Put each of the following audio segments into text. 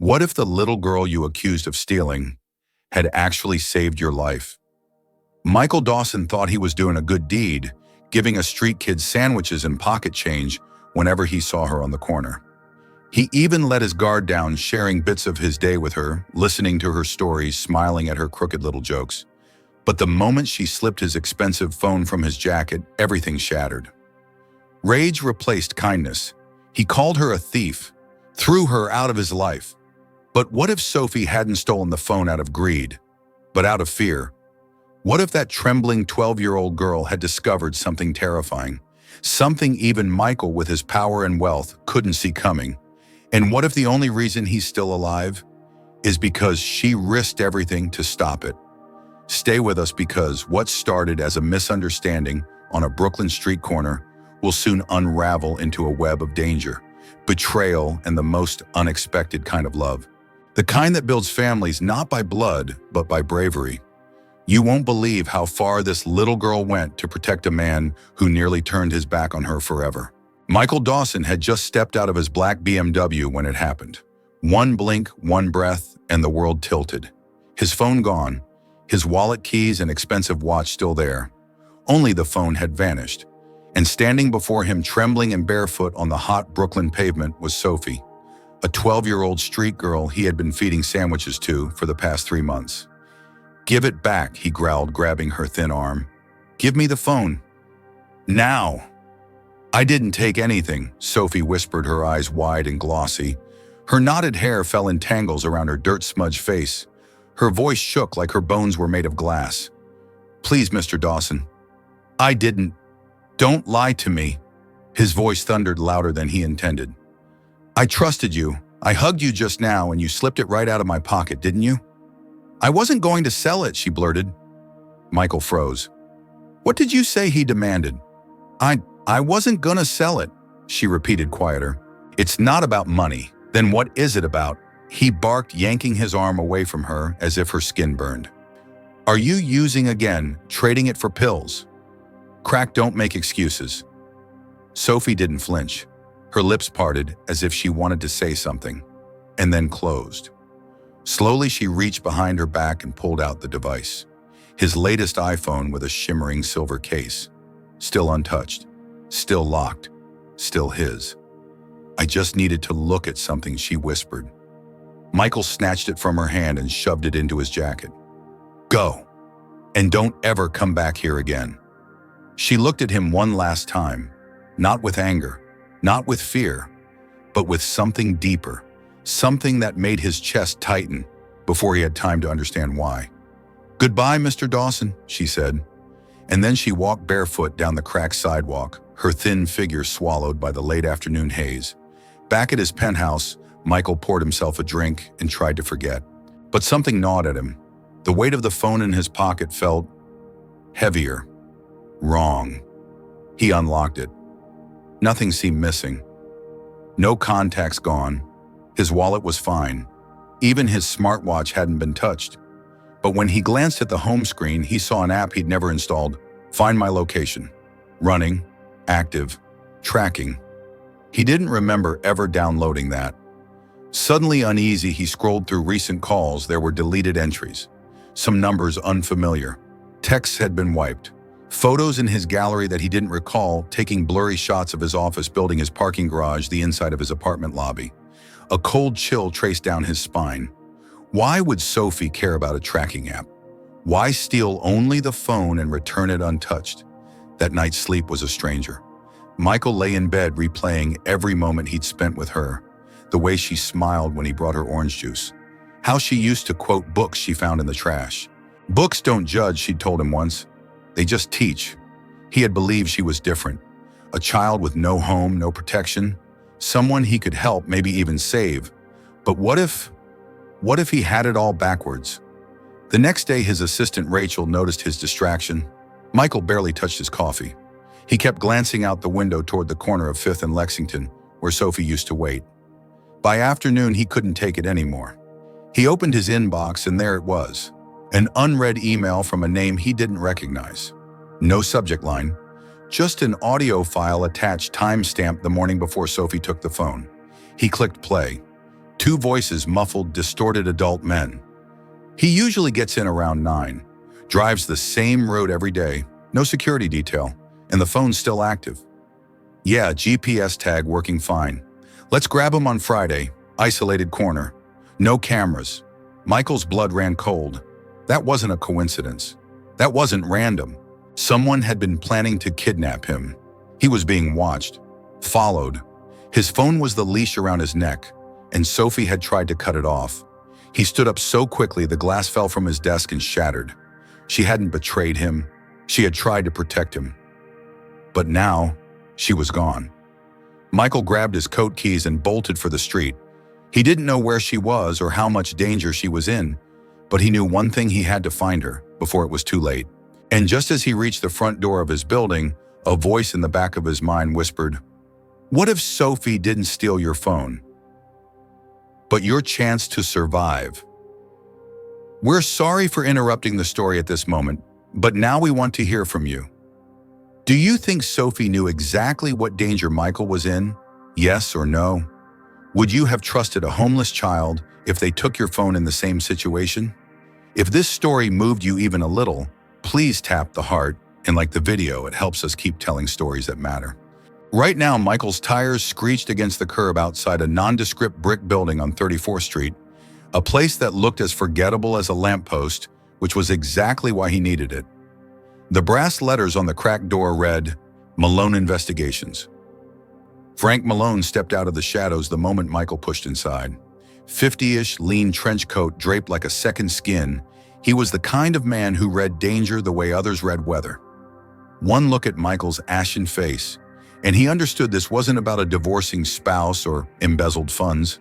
What if the little girl you accused of stealing had actually saved your life? Michael Dawson thought he was doing a good deed, giving a street kid sandwiches and pocket change whenever he saw her on the corner. He even let his guard down, sharing bits of his day with her, listening to her stories, smiling at her crooked little jokes. But the moment she slipped his expensive phone from his jacket, everything shattered. Rage replaced kindness. He called her a thief, threw her out of his life. But what if Sophie hadn't stolen the phone out of greed, but out of fear? What if that trembling 12-year-old girl had discovered something terrifying, something even Michael, with his power and wealth, couldn't see coming? And what if the only reason he's still alive is because she risked everything to stop it? Stay with us, because what started as a misunderstanding on a Brooklyn street corner will soon unravel into a web of danger, betrayal, and the most unexpected kind of love. The kind that builds families not by blood, but by bravery. You won't believe how far this little girl went to protect a man who nearly turned his back on her forever. Michael Dawson had just stepped out of his black BMW when it happened. One blink, one breath, and the world tilted. His phone gone, his wallet, keys, and expensive watch still there. Only the phone had vanished. And standing before him, trembling and barefoot on the hot Brooklyn pavement, was Sophie, a 12-year-old street girl he had been feeding sandwiches to for the past 3 months. "Give it back," he growled, grabbing her thin arm. "Give me the phone. Now." "I didn't take anything," Sophie whispered, her eyes wide and glossy. Her knotted hair fell in tangles around her dirt-smudged face. Her voice shook like her bones were made of glass. "Please, Mr. Dawson. I didn't. Don't lie to me." His voice thundered louder than he intended. "I trusted you. I hugged you just now and you slipped it right out of my pocket, didn't you?" "I wasn't going to sell it," she blurted. Michael froze. "What did you say?" he demanded. I wasn't gonna sell it," she repeated, quieter. "It's not about money. Then what is it about?" he barked, yanking his arm away from her as if her skin burned. "Are you using again, trading it for pills?" "Crack don't make excuses." Sophie didn't flinch. Her lips parted as if she wanted to say something, and then closed. Slowly, she reached behind her back and pulled out the device. His latest iPhone with a shimmering silver case. Still untouched. Still locked. Still his. "I just needed to look at something," she whispered. Michael snatched it from her hand and shoved it into his jacket. "Go. And don't ever come back here again." She looked at him one last time, not with anger, not with fear, but with something deeper, something that made his chest tighten before he had time to understand why. "Goodbye, Mr. Dawson," she said. And then she walked barefoot down the cracked sidewalk, her thin figure swallowed by the late afternoon haze. Back at his penthouse, Michael poured himself a drink and tried to forget. But something gnawed at him. The weight of the phone in his pocket felt heavier. Wrong. He unlocked it. Nothing seemed missing. No contacts gone. His wallet was fine. Even his smartwatch hadn't been touched. But when he glanced at the home screen, he saw an app he'd never installed. Find My Location. Running. Active. Tracking. He didn't remember ever downloading that. Suddenly uneasy, he scrolled through recent calls. There were deleted entries. Some numbers unfamiliar. Texts had been wiped. Photos in his gallery that he didn't recall, taking blurry shots of his office building, his parking garage, the inside of his apartment lobby. A cold chill traced down his spine. Why would Sophie care about a tracking app? Why steal only the phone and return it untouched? That night's sleep was a stranger. Michael lay in bed replaying every moment he'd spent with her. The way she smiled when he brought her orange juice. How she used to quote books she found in the trash. "Books don't judge," she'd told him once. "They just teach." He had believed she was different. A child with no home, no protection. Someone he could help, maybe even save. But what if he had it all backwards? The next day, his assistant Rachel noticed his distraction. Michael barely touched his coffee. He kept glancing out the window toward the corner of 5th and Lexington, where Sophie used to wait. By afternoon, he couldn't take it anymore. He opened his inbox, and there it was. An unread email from a name he didn't recognize. No subject line, just an audio file attached, timestamped the morning before Sophie took the phone. He clicked play. Two voices muffled, distorted adult men. He usually gets in around 9, drives the same road every day, no security detail, and the phone's still active. Yeah, GPS tag working fine. Let's grab him on Friday, isolated corner. No cameras. Michael's blood ran cold. That wasn't a coincidence. That wasn't random. Someone had been planning to kidnap him. He was being watched, followed. His phone was the leash around his neck, and Sophie had tried to cut it off. He stood up so quickly the glass fell from his desk and shattered. She hadn't betrayed him. She had tried to protect him. But now, she was gone. Michael grabbed his coat keys and bolted for the street. He didn't know where she was or how much danger she was in, but he knew one thing: he had to find her before it was too late. And just as he reached the front door of his building, a voice in the back of his mind whispered, "What if Sophie didn't steal your phone, but your chance to survive?" We're sorry for interrupting the story at this moment, but now we want to hear from you. Do you think Sophie knew exactly what danger Michael was in? Yes or no? Would you have trusted a homeless child if they took your phone in the same situation? If this story moved you even a little, please tap the heart and like the video. It helps us keep telling stories that matter. Right now, Michael's tires screeched against the curb outside a nondescript brick building on 34th Street, a place that looked as forgettable as a lamppost, which was exactly why he needed it. The brass letters on the cracked door read, "Malone Investigations." Frank Malone stepped out of the shadows the moment Michael pushed inside. 50-ish, lean trench coat draped like a second skin, he was the kind of man who read danger the way others read weather. One look at Michael's ashen face, and he understood this wasn't about a divorcing spouse or embezzled funds.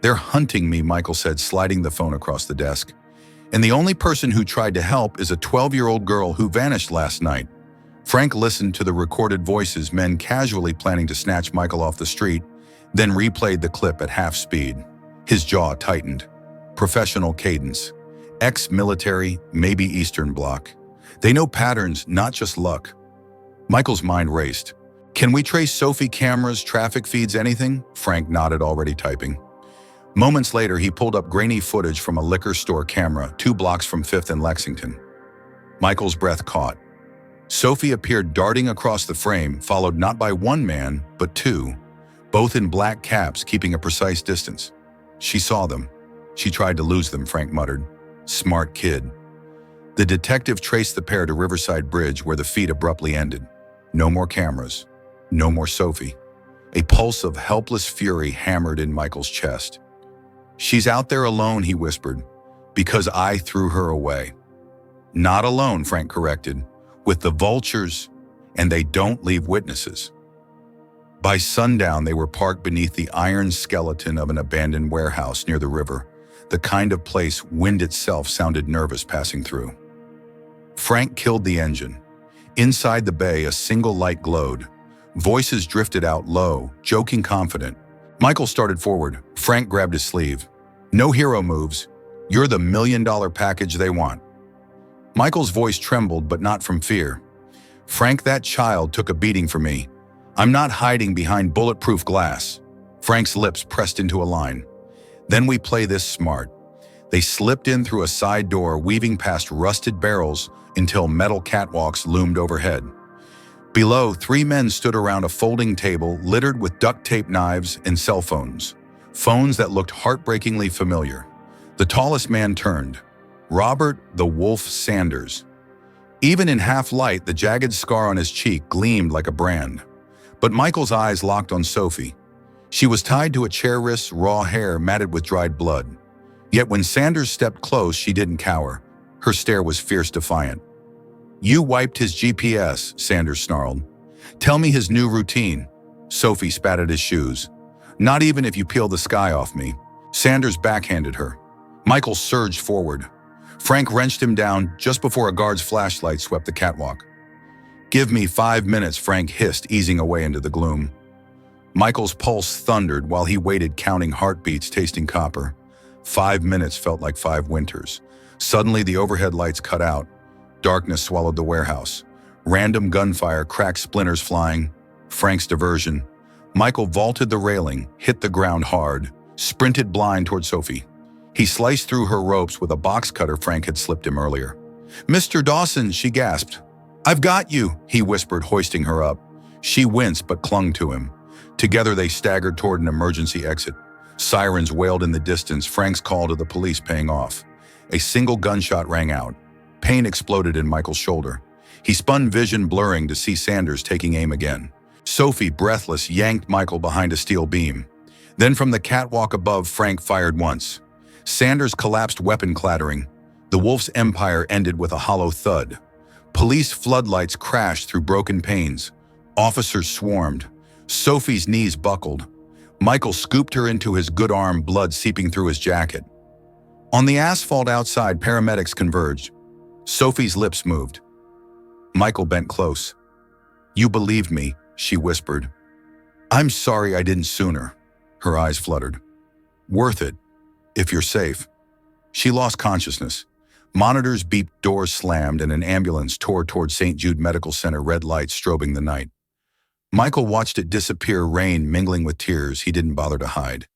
"They're hunting me," Michael said, sliding the phone across the desk. "And the only person who tried to help is a 12-year-old girl who vanished last night." Frank listened to the recorded voices, men casually planning to snatch Michael off the street, then replayed the clip at half speed. His jaw tightened. Professional cadence. Ex-military, maybe Eastern Bloc. They know patterns, not just luck. Michael's mind raced. "Can we trace Sophie cameras, traffic feeds, anything?" Frank nodded, already typing. Moments later, he pulled up grainy footage from a liquor store camera 2 blocks from 5th and Lexington. Michael's breath caught. Sophie appeared darting across the frame, followed not by one man, but 2, both in black caps, keeping a precise distance. She saw them. She tried to lose them, Frank muttered. Smart kid. The detective traced the pair to Riverside Bridge, where the feed abruptly ended. No more cameras. No more Sophie. A pulse of helpless fury hammered in Michael's chest. "She's out there alone," he whispered, "because I threw her away." "Not alone," Frank corrected. "With the vultures, and they don't leave witnesses." By sundown, they were parked beneath the iron skeleton of an abandoned warehouse near the river, the kind of place wind itself sounded nervous passing through. Frank killed the engine. Inside the bay, a single light glowed. Voices drifted out low, joking, confident. Michael started forward. Frank grabbed his sleeve. "No hero moves. You're the $1 million package they want." Michael's voice trembled, but not from fear. "Frank, that child took a beating for me. I'm not hiding behind bulletproof glass." Frank's lips pressed into a line. "Then we play this smart." They slipped in through a side door, weaving past rusted barrels until metal catwalks loomed overhead. Below, 3 men stood around a folding table littered with duct tape, knives, and cell phones. Phones that looked heartbreakingly familiar. The tallest man turned. Robert the Wolf Sanders. Even in half light, the jagged scar on his cheek gleamed like a brand. But Michael's eyes locked on Sophie. She was tied to a chair wrist, raw hair matted with dried blood. Yet when Sanders stepped close, she didn't cower. Her stare was fierce, defiant. "You wiped his GPS," Sanders snarled. "Tell me his new routine." Sophie spat at his shoes. "Not even if you peel the sky off me." Sanders backhanded her. Michael surged forward. Frank wrenched him down just before a guard's flashlight swept the catwalk. "Give me 5 minutes," Frank hissed, easing away into the gloom. Michael's pulse thundered while he waited, counting heartbeats, tasting copper. 5 minutes felt like 5 winters. Suddenly, the overhead lights cut out. Darkness swallowed the warehouse. Random gunfire, cracked splinters flying. Frank's diversion. Michael vaulted the railing, hit the ground hard. sprinted blind toward Sophie. He sliced through her ropes with a box cutter Frank had slipped him earlier. "Mr. Dawson," she gasped. "I've got you," he whispered, hoisting her up. She winced but clung to him. Together they staggered toward an emergency exit. Sirens wailed in the distance, Frank's call to the police paying off. A single gunshot rang out. Pain exploded in Michael's shoulder. He spun, vision blurring, to see Sanders taking aim again. Sophie, breathless, yanked Michael behind a steel beam. Then from the catwalk above, Frank fired once. Sanders collapsed, weapon clattering. The wolf's empire ended with a hollow thud. Police floodlights crashed through broken panes. Officers swarmed. Sophie's knees buckled. Michael scooped her into his good arm, blood seeping through his jacket. On the asphalt outside, paramedics converged. Sophie's lips moved. Michael bent close. "You believed me," she whispered. "I'm sorry I didn't sooner." Her eyes fluttered. "Worth it, if you're safe." She lost consciousness. Monitors beeped, doors slammed, and an ambulance tore toward St. Jude Medical Center, red lights strobing the night. Michael watched it disappear, rain mingling with tears he didn't bother to hide.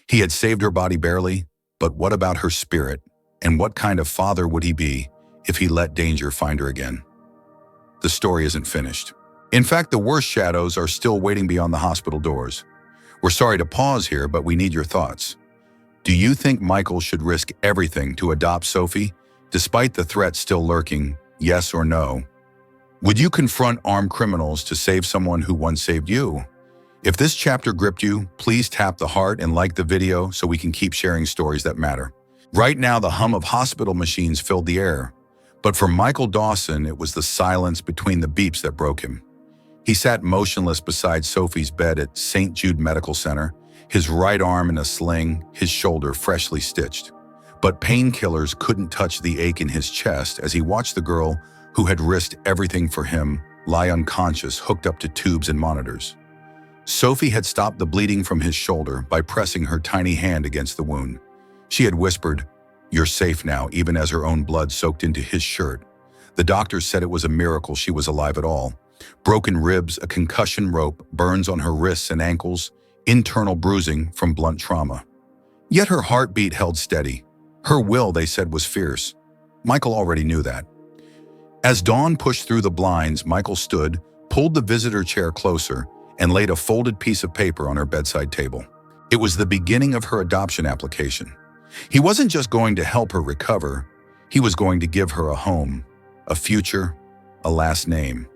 He had saved her body barely, but what about her spirit? And what kind of father would he be if he let danger find her again? The story isn't finished. In fact, the worst shadows are still waiting beyond the hospital doors. We're sorry to pause here, but we need your thoughts. Do you think Michael should risk everything to adopt Sophie, despite the threat still lurking, yes or no? Would you confront armed criminals to save someone who once saved you? If this chapter gripped you, please tap the heart and like the video so we can keep sharing stories that matter. Right now, the hum of hospital machines filled the air. But for Michael Dawson, it was the silence between the beeps that broke him. He sat motionless beside Sophie's bed at St. Jude Medical Center, his right arm in a sling, his shoulder freshly stitched. But painkillers couldn't touch the ache in his chest as he watched the girl who had risked everything for him lie unconscious, hooked up to tubes and monitors. Sophie had stopped the bleeding from his shoulder by pressing her tiny hand against the wound. She had whispered, "You're safe now," even as her own blood soaked into his shirt. The doctors said it was a miracle she was alive at all. Broken ribs, a concussion rope, burns on her wrists and ankles, internal bruising from blunt trauma. Yet her heartbeat held steady. Her will, they said, was fierce. Michael already knew that. As dawn pushed through the blinds, Michael stood, pulled the visitor chair closer, and laid a folded piece of paper on her bedside table. It was the beginning of her adoption application. He wasn't just going to help her recover, he was going to give her a home, a future, a last name.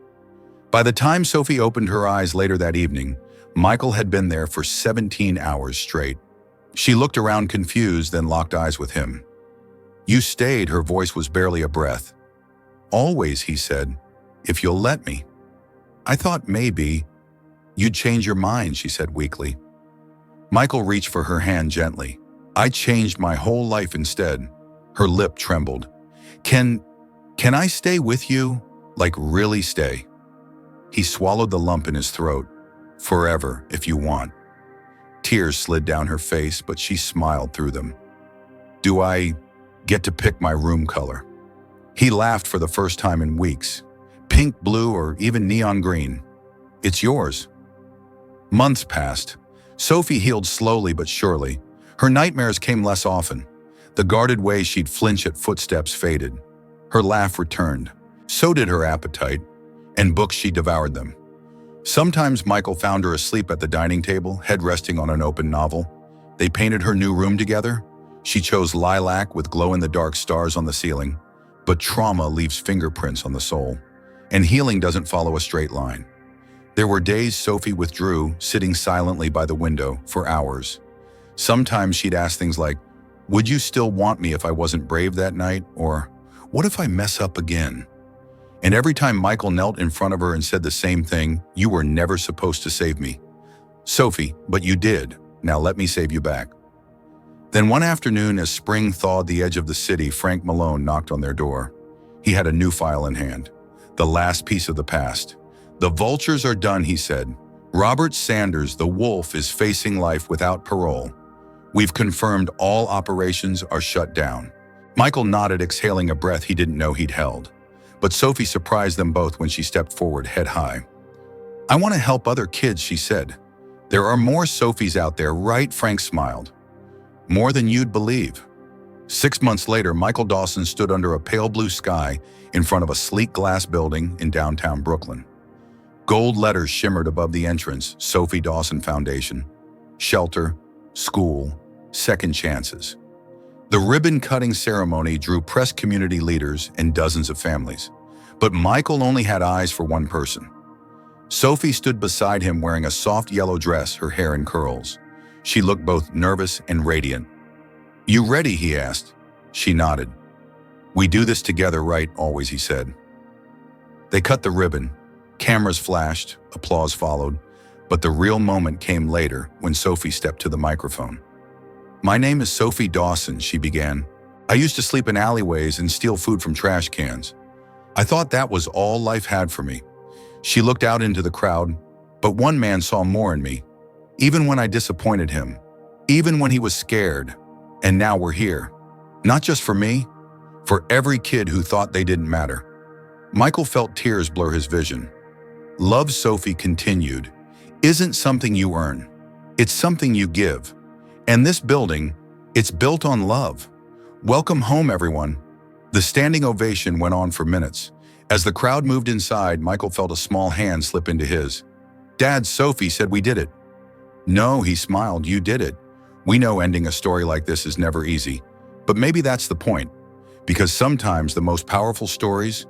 By the time Sophie opened her eyes later that evening, Michael had been there for 17 hours straight. She looked around confused, then locked eyes with him. "You stayed," her voice was barely a breath. "Always," he said, "if you'll let me." "I thought maybe you'd change your mind," she said weakly. Michael reached for her hand gently. "I changed my whole life instead." Her lip trembled. Can I stay with you? Like really stay?" He swallowed the lump in his throat. "Forever, if you want." Tears slid down her face, but she smiled through them. "Do I get to pick my room color?" He laughed for the first time in weeks. "Pink, blue, or even neon green. It's yours." Months passed. Sophie healed slowly but surely. Her nightmares came less often. The guarded way she'd flinch at footsteps faded. Her laugh returned. So did her appetite, and books she devoured them. Sometimes Michael found her asleep at the dining table, head resting on an open novel. They painted her new room together. She chose lilac with glow-in-the-dark stars on the ceiling. But trauma leaves fingerprints on the soul, and healing doesn't follow a straight line. There were days Sophie withdrew, sitting silently by the window for hours. Sometimes she'd ask things like, "Would you still want me if I wasn't brave that night?" Or, "What if I mess up again?" And every time Michael knelt in front of her and said the same thing, "You were never supposed to save me." "Sophie, but you did. Now let me save you back." Then one afternoon, as spring thawed the edge of the city, Frank Malone knocked on their door. He had a new file in hand, the last piece of the past. "The vultures are done," he said. "Robert Sanders, the wolf, is facing life without parole. We've confirmed all operations are shut down." Michael nodded, exhaling a breath he didn't know he'd held. But Sophie surprised them both when she stepped forward, head high. "I want to help other kids," she said. "There are more Sophies out there, right?" Frank smiled. More than you'd believe. 6 months later, Michael Dawson stood under a pale blue sky in front of a sleek glass building in downtown Brooklyn. Gold letters shimmered above the entrance: Sophie Dawson Foundation, shelter, school, second chances. The ribbon-cutting ceremony drew press, community leaders, and dozens of families. But Michael only had eyes for one person. Sophie stood beside him wearing a soft yellow dress, her hair in curls. She looked both nervous and radiant. "You ready?" he asked. She nodded. "We do this together, right? Always," he said. They cut the ribbon. Cameras flashed, applause followed, but the real moment came later when Sophie stepped to the microphone. "My name is Sophie Dawson," she began. "I used to sleep in alleyways and steal food from trash cans. I thought that was all life had for me." She looked out into the crowd, but one man saw more in me. Even when I disappointed him, even when he was scared. And now we're here. Not just for me, for every kid who thought they didn't matter. Michael felt tears blur his vision. Love, Sophie continued, isn't something you earn. It's something you give. And this building, it's built on love. Welcome home, everyone. The standing ovation went on for minutes. As the crowd moved inside, Michael felt a small hand slip into his. "Dad," Sophie said, "we did it." "No," he smiled, "you did it. We know ending a story like this is never easy, but maybe that's the point, because sometimes the most powerful stories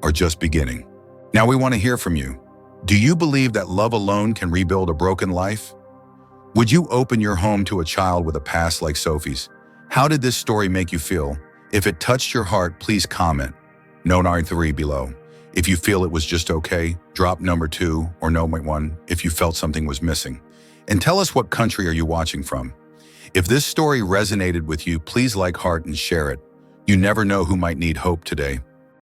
are just beginning." Now we want to hear from you. Do you believe that love alone can rebuild a broken life? Would you open your home to a child with a past like Sophie's? How did this story make you feel? If it touched your heart, please comment. Note 3 below. If you feel it was just okay, drop number 2 or note 1 if you felt something was missing. And tell us, what country are you watching from? If this story resonated with you, please like, heart, and share it. You never know who might need hope today.